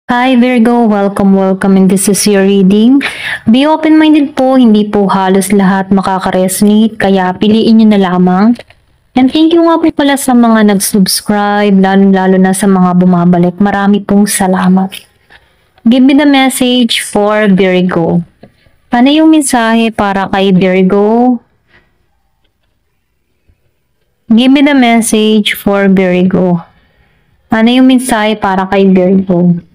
Hi Virgo, welcome and this is your reading. Be open-minded po, hindi po halos lahat makaka-resonate, kaya piliin nyo na lamang. And thank you nga po pala sa mga nag-subscribe, lalo na sa mga bumabalik. Marami pong salamat. Give me the message for Virgo. Ano yung mensahe para kay Virgo? Give me the message for Virgo. Ano yung mensahe para kay Virgo?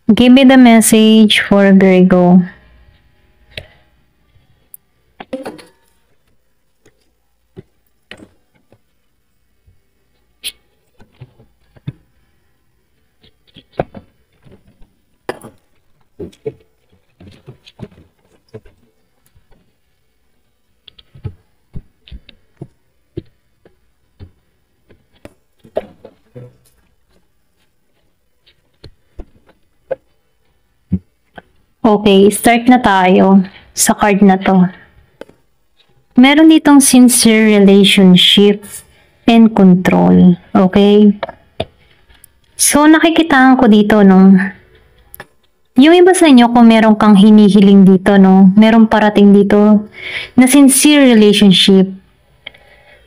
Give me the message for Virgo. Okay, start na tayo sa card na to. Meron ditong sincere relationship and control. Okay? So, nakikitaan ko dito, no? Yung iba sa inyo, kung meron kang hinihiling dito, no? Meron parating dito na sincere relationship.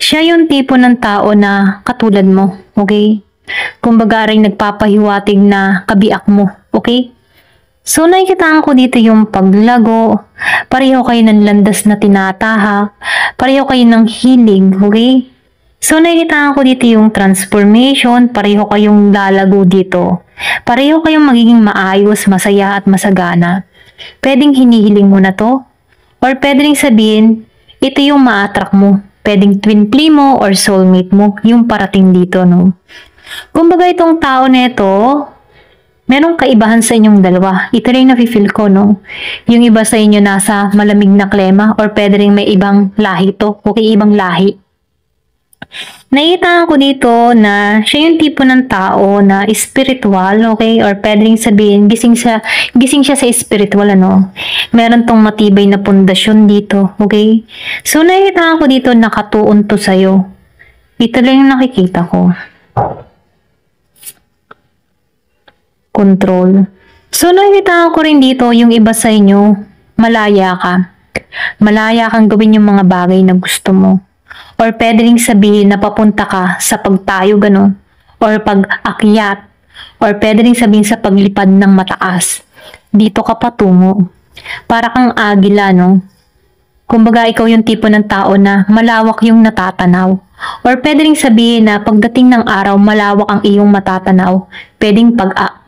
Siya yung tipo ng tao na katulad mo. Okay? Kumbaga rin nagpapahiwatig na kabiak mo. Okay? So, nakikitaan ko dito yung paglago, pareho kayo ng landas na tinatahak, pareho kayo ng healing, okay? So, nakikitaan ko dito yung transformation, pareho kayong lalago dito. Pareho kayong magiging maayos, masaya at masagana. Pwedeng hinihiling mo na to, or pwedeng sabihin, ito yung ma-attract mo. Pwedeng twin flame mo or soulmate mo, yung parating dito, no? Kumbaga itong tao na ito, merong kaibahan sa inyong dalawa. Ito rin nafe-feel ko, no? Yung iba sa inyo nasa malamig na klema or pwede rin may ibang lahi to. Okay, ibang lahi. Nakita ko dito na siya yung tipo ng tao na spiritual, okay? Or pwede rin sabihin, gising siya sa spiritual, ano? Meron tong matibay na pundasyon dito, okay? So, nakita ko dito nakatuon to sa'yo. Ito lang yung nakikita ko. Control. So, nakikita ko rin dito yung iba sa inyo, malaya ka. Malaya kang gawin yung mga bagay na gusto mo. Or pwede rin sabihin na papunta ka sa pagtayo, gano'n. Or pag-akyat. Or pwede rin sabihin sa paglipad ng mataas. Dito ka patungo. Para kang agila, no? Kumbaga, ikaw yung tipo ng tao na malawak yung natatanaw. Or pwede rin sabihin na pagdating ng araw, malawak ang iyong matatanaw. Pwedeng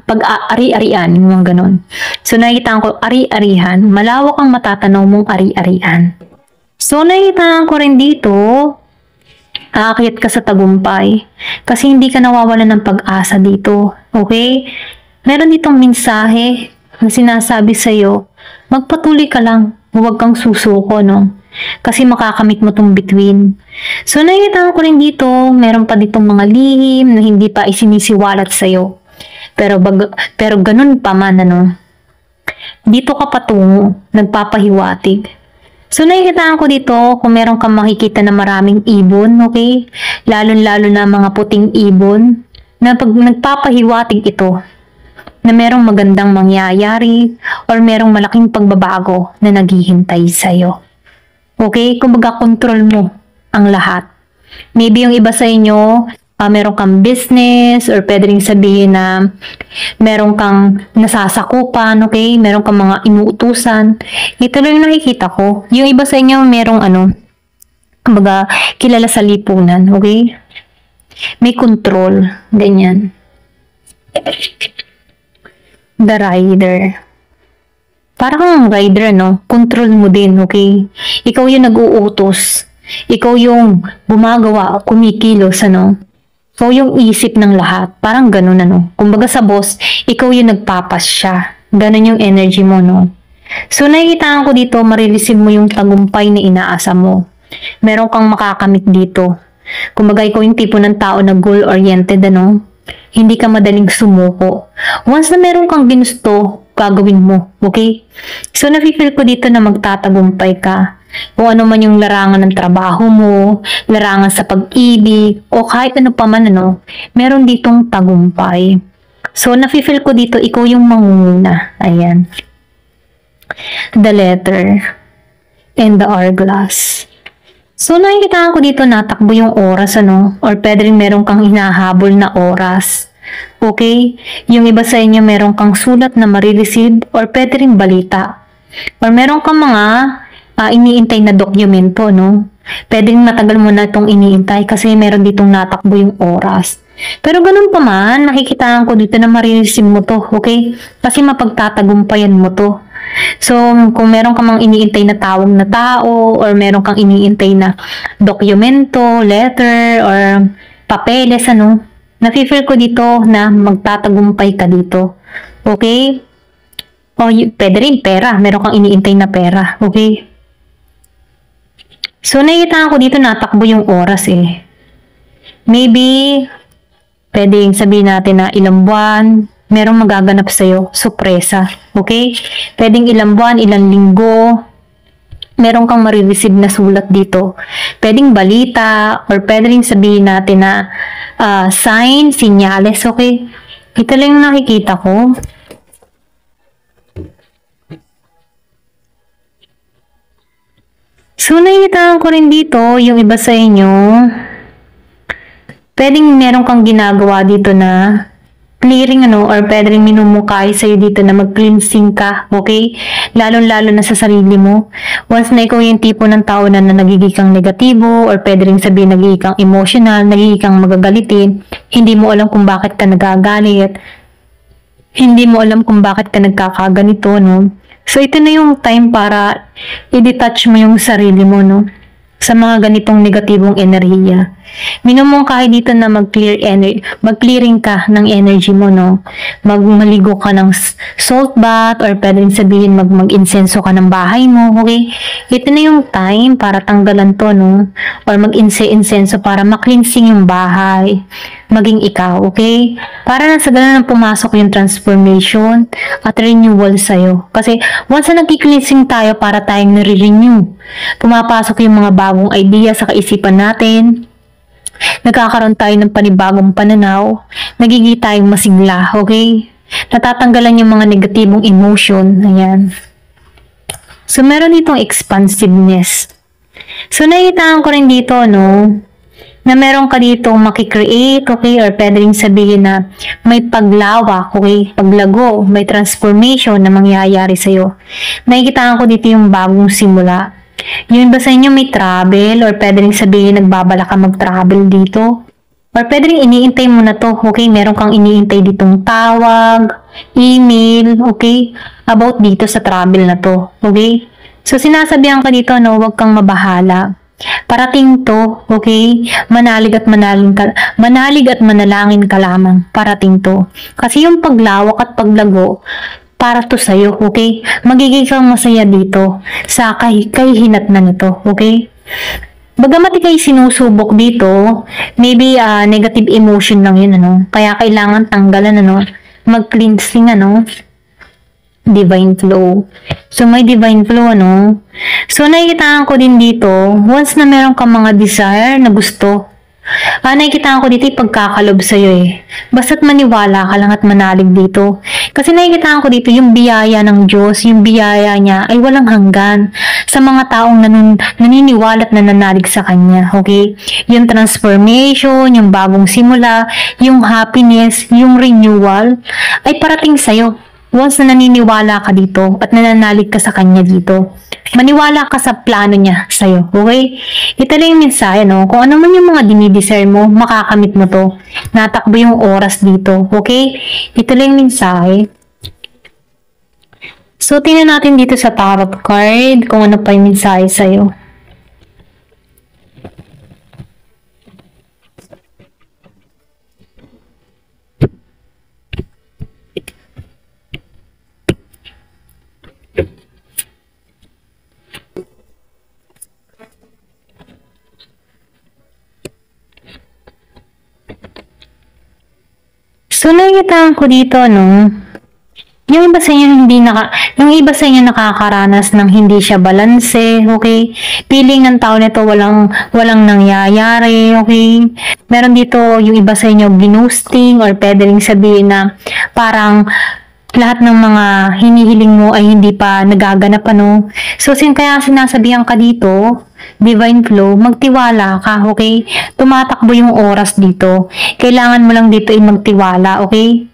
pag-ari-arian, yung mga ganon. So, nakikita ko, ari-arihan, malawak ang matatanaw mong ari-arian. So, nakikita ko rin dito, aakyat ka sa tagumpay. Kasi hindi ka nawawalan ng pag-asa dito. Okay? Meron ditong mensahe na sinasabi sa'yo, magpatuloy ka lang, huwag kang susuko, no? Kasi makakamit mo tong between. So, nakikita ko rin dito, meron pa ditong mga lihim na hindi pa isinisiwalat sa'yo. Pero ganun pa man, ano, dito ka patungo, nagpapahiwatig. So, nakikita ko dito, kung meron kang makikita na maraming ibon, okay? Lalo na mga puting ibon, na pag nagpapahiwatig ito, na merong magandang mangyayari, or merong malaking pagbabago na naghihintay sa'yo. Okay? Kumbaga, control mo ang lahat. Maybe yung iba sa inyo, meron kang business or pwede rin sabihin na meron kang nasasakupan, okay? Meron kang mga inuutusan. Ito lang yung nakikita ko. Yung iba sa inyo merong kumbaga, kilala sa lipunan, okay? May control, ganyan. The Rider. Parang rider, no? Control mo din, okay? Ikaw yung nag-uutos. Ikaw yung gumagawa, kumikilos, ano? Ikaw yung isip ng lahat. Parang ganun, ano? Kumbaga sa boss, ikaw yung nagpapasya. Ganun yung energy mo, no? So, nakikita ko dito, marireceive mo yung tagumpay na inaasa mo. Meron kang makakamit dito. Kumbaga, ikaw yung tipo ng tao na goal-oriented, ano? Hindi ka madaling sumuko. Once na meron kang ginusto, gagawin mo. Okay? So, nafe-feel ko dito na magtatagumpay ka. Kung ano man yung larangan ng trabaho mo, larangan sa pag-ibig, o kahit ano pa man, meron ditong tagumpay. So, nafe-feel ko dito, ikaw yung mangunguna. Ayan. The letter and the hourglass. So, nakikita ko dito natakbo yung oras, or pwede rin meron kang hinahabol na oras. Okay? Yung iba sa inyo meron kang sulat na marireceive or pwede rin balita. Or meron kang mga iniintay na dokumento, Pwede rin matagal mo na itong iniintay kasi meron ditong natakbo yung oras. Pero ganun pa man, nakikita ko dito na marireceive mo to, okay? Kasi mapagtatagumpayan mo to. So, kung meron kang mga iniintay na tawag na tao or meron kang iniintay na dokumento, letter, or papeles, nafe-feel ko dito na magtatagumpay ka dito. Okay? O, pwede rin pera. Meron kang iniintay na pera. Okay? So, nakikita ko dito natakbo yung oras eh. Maybe, pwedeng sabihin natin na ilang buwan, merong magaganap sa'yo, sorpresa. Okay? Pwedeng ilang buwan, ilang linggo, meron kang marireceive na sulat dito. Pwedeng balita, or pwedeng sabihin natin na sign, sinyales, okay? Ito lang yung nakikita ko. So, nakikita ko rin dito, yung iba sa inyo, pwedeng meron kang ginagawa dito na clearing or pwede rin minumukay sa'yo dito na mag-cleansing ka, okay? Lalo-lalo na sa sarili mo. Once na ikaw yung tipo ng tao na nagiging kang negatibo or pwede rin sabihin nagiging kang emotional, nagiging kang magagalitin, hindi mo alam kung bakit ka nagagalit, hindi mo alam kung bakit ka nagkakaganito, So, ito na yung time para i-detach mo yung sarili mo, sa mga ganitong negatibong enerhiya. Minumungkahi dito na mag-clearing ka ng energy mo, Maligo ka ng salt bath or pwede rin sabihin mag-insenso ka ng bahay mo, okay? Ito na yung time para tanggalan to, Or mag-insenso para ma-cleansing yung bahay, maging ikaw, okay? Para na sa ganun pumasok yung transformation at renewal sa'yo. Kasi once na nag-cleansing tayo para tayong nare-renew, pumapasok yung mga bagong idea sa kaisipan natin, nagkakaroon tayo ng panibagong pananaw, nagiging tayong masigla, okay? Natatanggalan yung mga negatibong emotion, ayan. So, meron ditong expansiveness. So, nakikita ko rin dito, na meron ka dito makikreate, okay? Or pwede rin sabihin na may paglawak, okay? Paglago, may transformation na mangyayari sa'yo. Nakikita ko dito yung bagong simula. Yung iba sa inyo may travel or pwede rin sabihin nagbabala ka mag-travel dito. Or pwede rin iniintay mo na to, okay? Meron kang iniintay ditong tawag, email, okay? About dito sa travel na to, okay? So, sinasabihan ka dito, huwag kang mabahala. Parating to, okay? Manalig at manalangin ka lamang. Parating to. Kasi yung paglawak at paglago, para to sa'yo, okay? Magiging kang masaya dito sa kahihinat na nito, okay? Bagamat ikay sinusubok dito, maybe negative emotion lang yun, Kaya kailangan tanggalan, mag-cleansing, divine flow. So, may divine flow, So, nakikita ko din dito, once na meron kang mga desire na gusto, nakikita ko dito yung pagkakalob sa'yo eh. Basta't maniwala ka lang at manalig dito. Kasi nakikita ko dito yung biyaya ng Diyos, yung biyaya niya ay walang hanggan sa mga taong naniniwala at nananalig sa Kanya. Okay? Yung transformation, yung bagong simula, yung happiness, yung renewal, ay parating sa'yo. Once na naniniwala ka dito at nananalig ka sa Kanya dito, maniwala ka sa plano niya sa'yo, okay? Ito lang yung mensahe, Kung ano man yung mga dinidesire mo, makakamit mo to. Natakbo yung oras dito, okay? Ito lang yung mensahe. So, tingnan natin dito sa tarot card kung ano pa yung mensahe sa'yo. So, nakikita ko dito, Yung iba sa inyo yung iba sa inyo nakakaranas ng hindi siya balanse, okay? Feeling ng tao nito walang nangyayari, okay? Meron dito yung iba sa inyo ginusting or pwede ring sabihin na parang lahat ng mga hinihiling mo ay hindi pa nagaganap, ano? So, kaya sinasabihan ka dito, divine flow, magtiwala ka, okay? Tumatakbo yung oras dito. Kailangan mo lang dito ay magtiwala, okay?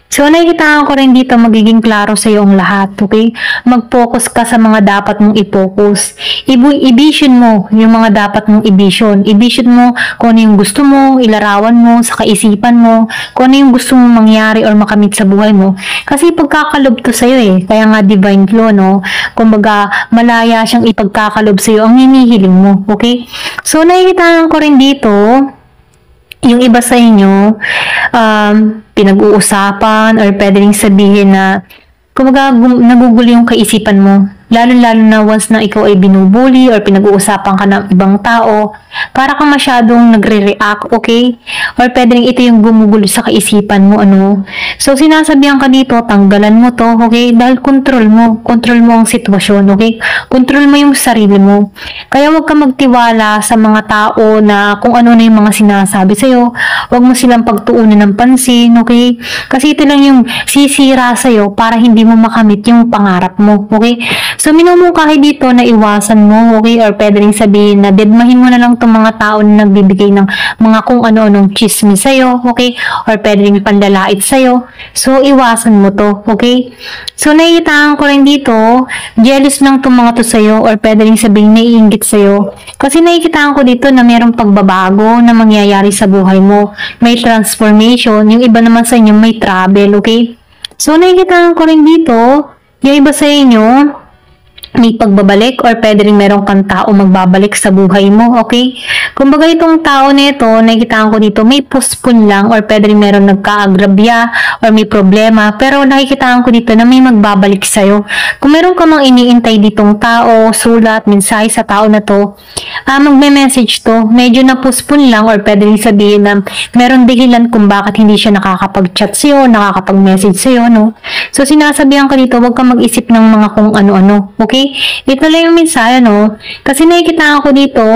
So, nakikita ko rin dito magiging klaro sa iyo ang lahat, okay? Mag-focus ka sa mga dapat mong i-focus. I-vision mo yung mga dapat mong i-vision. I-vision mo kung ano yung gusto mo, ilarawan mo sa kaisipan mo, kung ano yung gusto mong mangyari or makamit sa buhay mo. Kasi pagkakalob to sa'yo eh. Kaya nga divine flow, no? Kumbaga, malaya siyang ipagkakalob sa'yo ang hinihiling mo, okay? So, nakikita ko rin dito, yung iba sa inyo, pinag-uusapan or pwede rin sabihin na kumbaga nagugulo yung kaisipan mo. Lalo-lalo na once na ikaw ay binubuli or pinag-uusapan ka ng ibang tao, para kang masyadong nagre-react, okay? Or pwede rin ito yung gumugulo sa kaisipan mo, ano? So, sinasabihan ka dito, tanggalan mo to, okay? Dahil control mo ang sitwasyon, okay? Control mo yung sarili mo. Kaya huwag ka magtiwala sa mga tao na kung ano na yung mga sinasabi sa'yo. Huwag mo silang pagtuunan ng pansin, okay? Kasi ito lang yung sisira sa'yo para hindi mo makamit yung pangarap mo, okay? So, minumungkahi dito na iwasan mo, okay? Or pwede rin sabihin na dedmahin mo na lang itong mga tao na nagbibigay ng mga kung ano-anong chismis sa'yo, okay? Or pwede rin panlalait sa'yo. So, iwasan mo to, okay? So, nakikitaan ko rin dito, jealous lang itong mga to sa'yo or pwede rin sabihin naiinggit sa'yo. Kasi nakikitaan ko dito na mayroong pagbabago na mangyayari sa buhay mo. May transformation. Yung iba naman sa inyo may travel, okay? So, nakikitaan ko rin dito, yung iba sa inyo, may pagbabalik or pwede rin meron kang tao magbabalik sa buhay mo, okay? Kumbaga itong tao nito, nakikitaan ko dito, may postpone lang or pwede rin meron nagka-agrabya or may problema, pero nakikitaan ko dito na may magbabalik sa'yo. Kung meron ka mang iniintay ditong tao, sulat, mensahe sa tao na to, magme-message to, medyo na postpone lang or pwede rin sabihin na meron dahilan kung bakit hindi siya nakakapag-chat sa'yo, nakakapag-message sa'yo, no? So sinasabihan ka dito, huwag ka mag-isip ng mga kung ano-ano, okay? Ito lang yung mensahe, no? Kasi nakikita ko dito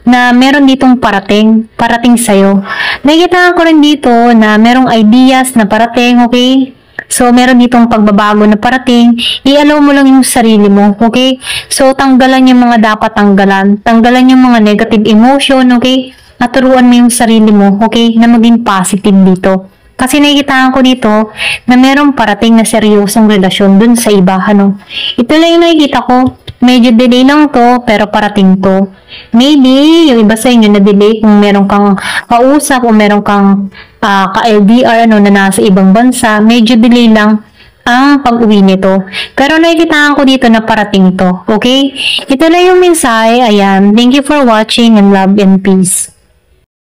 na meron ditong parating sa'yo. Nakikita ko rin dito na merong ideas na parating, okay? So, meron ditong pagbabago na parating, i-allow mo lang yung sarili mo, okay? So, tanggalan yung mga dapat tanggalan. Tanggalan yung mga negative emotion, okay? At turuan mo yung sarili mo, okay? Na maging positive dito. Kasi nakikita ko dito na merong parating na seryosong relasyon dun sa iba, ano? Ito lang yung nakikita ko. Medyo delay lang to, pero parating to. Maybe, yung iba sa inyo na delay kung meron kang kausap o meron kang ka-LDR, ano, na nasa ibang bansa, medyo delay lang ang pag-uwi nito. Pero nakikita ko dito na parating to, okay? Ito lang yung mensahe. Ayan. Thank you for watching and love and peace.